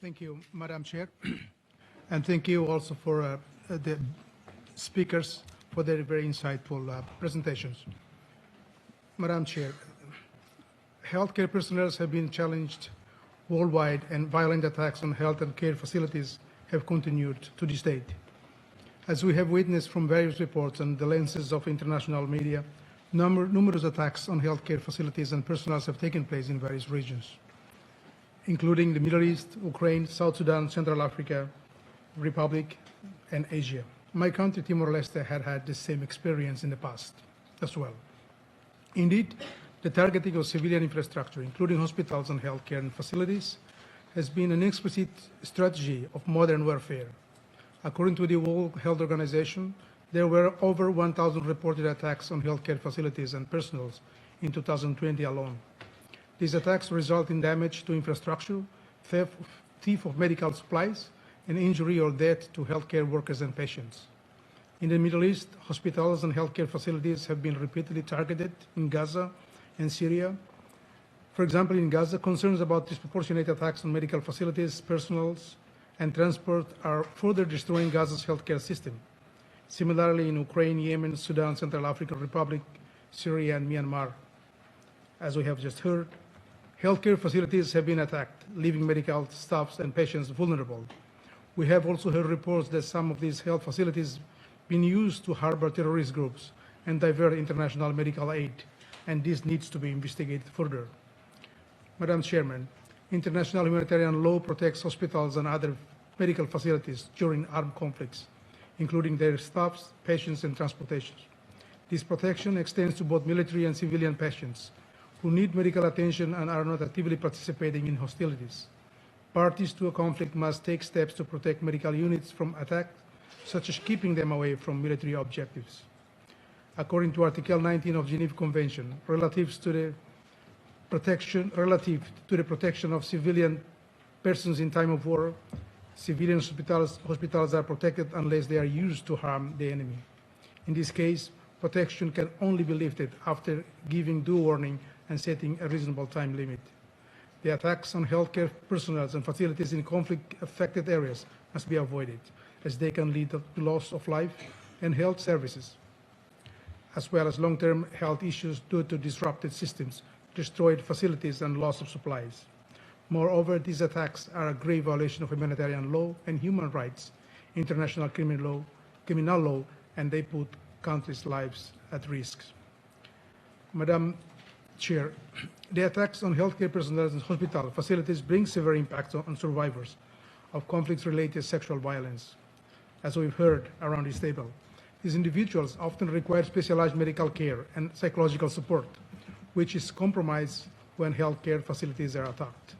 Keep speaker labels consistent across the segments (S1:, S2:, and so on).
S1: Thank you, Madam Chair. And thank you also for the speakers for their very insightful presentations. Madam Chair, healthcare personnel have been challenged worldwide, and violent attacks on health and care facilities have continued to this date. As we have witnessed from various reports and the lenses of international media, numerous attacks on healthcare facilities and personnel have taken place in various regions, including the Middle East, Ukraine, South Sudan, Central Africa, Republic, and Asia. My country, Timor-Leste, had the same experience in the past as well. Indeed, the targeting of civilian infrastructure, including hospitals and healthcare and facilities, has been an explicit strategy of modern warfare. According to the World Health Organization, there were over 1,000 reported attacks on healthcare facilities and personnel in 2020 alone. These attacks result in damage to infrastructure, theft of medical supplies, and injury or death to healthcare workers and patients. In the Middle East, hospitals and healthcare facilities have been repeatedly targeted in Gaza and Syria. For example, in Gaza, concerns about disproportionate attacks on medical facilities, personnel, and transport are further destroying Gaza's healthcare system. Similarly, in Ukraine, Yemen, Sudan, Central African Republic, Syria, and Myanmar, as we have just heard, healthcare facilities have been attacked, leaving medical staffs and patients vulnerable. We have also heard reports that some of these health facilities been used to harbor terrorist groups and divert international medical aid, and this needs to be investigated further. Madam Chairman, international humanitarian law protects hospitals and other medical facilities during armed conflicts, including their staffs, patients, and transportation. This protection extends to both military and civilian patients who need medical attention and are not actively participating in hostilities. Parties to a conflict must take steps to protect medical units from attack, such as keeping them away from military objectives. According to Article 19 of Geneva Convention, relative to the protection of civilian persons in time of war, civilian hospitals are protected unless they are used to harm the enemy. In this case, protection can only be lifted after giving due warning and setting a reasonable time limit. The attacks on healthcare personnel and facilities in conflict-affected areas must be avoided, as they can lead to loss of life and health services, as well as long-term health issues due to disrupted systems, destroyed facilities, and loss of supplies. Moreover, these attacks are a grave violation of humanitarian law and human rights, international criminal law, and they put countries' lives at risk. Madam Chair, the attacks on healthcare personnel and hospital facilities bring severe impacts on survivors of conflict-related sexual violence, as we've heard around this table. These individuals often require specialized medical care and psychological support, which is compromised when healthcare facilities are attacked.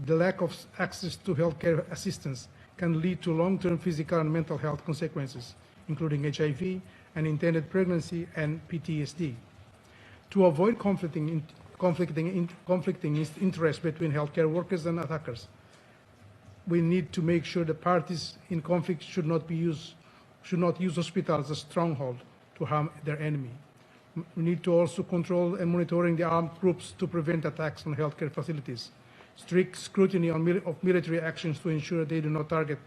S1: The lack of access to healthcare assistance can lead to long-term physical and mental health consequences, including HIV, unintended pregnancy, and PTSD. To avoid conflicting interests between healthcare workers and attackers, we need to make sure the parties in conflict should not use hospitals as a stronghold to harm their enemy. We need to also control and monitoring the armed groups to prevent attacks on healthcare facilities. Strict scrutiny of military actions to ensure they do not target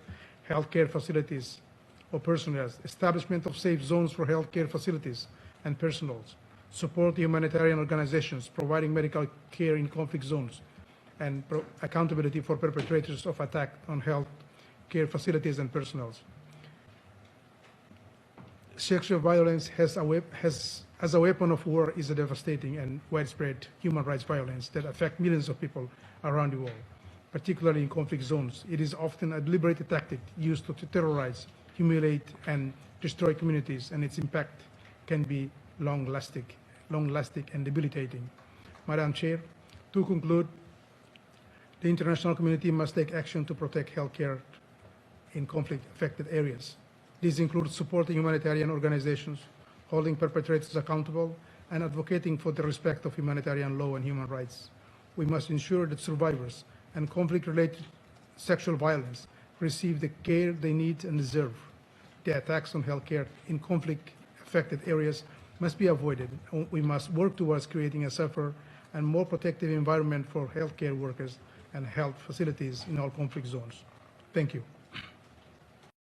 S1: healthcare facilities or personnel. Establishment of safe zones for healthcare facilities and personnel. Support humanitarian organizations providing medical care in conflict zones, and accountability for perpetrators of attack on health care facilities and personnel. Sexual violence as a weapon of war is a devastating and widespread human rights violence that affects millions of people around the world, particularly in conflict zones. It is often a deliberate tactic used to terrorize, humiliate, and destroy communities, and its impact can be long-lasting and debilitating. Madam Chair, to conclude, the international community must take action to protect healthcare in conflict-affected areas. This includes supporting humanitarian organizations, holding perpetrators accountable, and advocating for the respect of humanitarian law and human rights. We must ensure that survivors and conflict-related sexual violence receive the care they need and deserve. The attacks on healthcare in conflict-affected areas must be avoided. We must work towards creating a safer and more protective environment for healthcare workers and health facilities in all conflict zones. Thank you.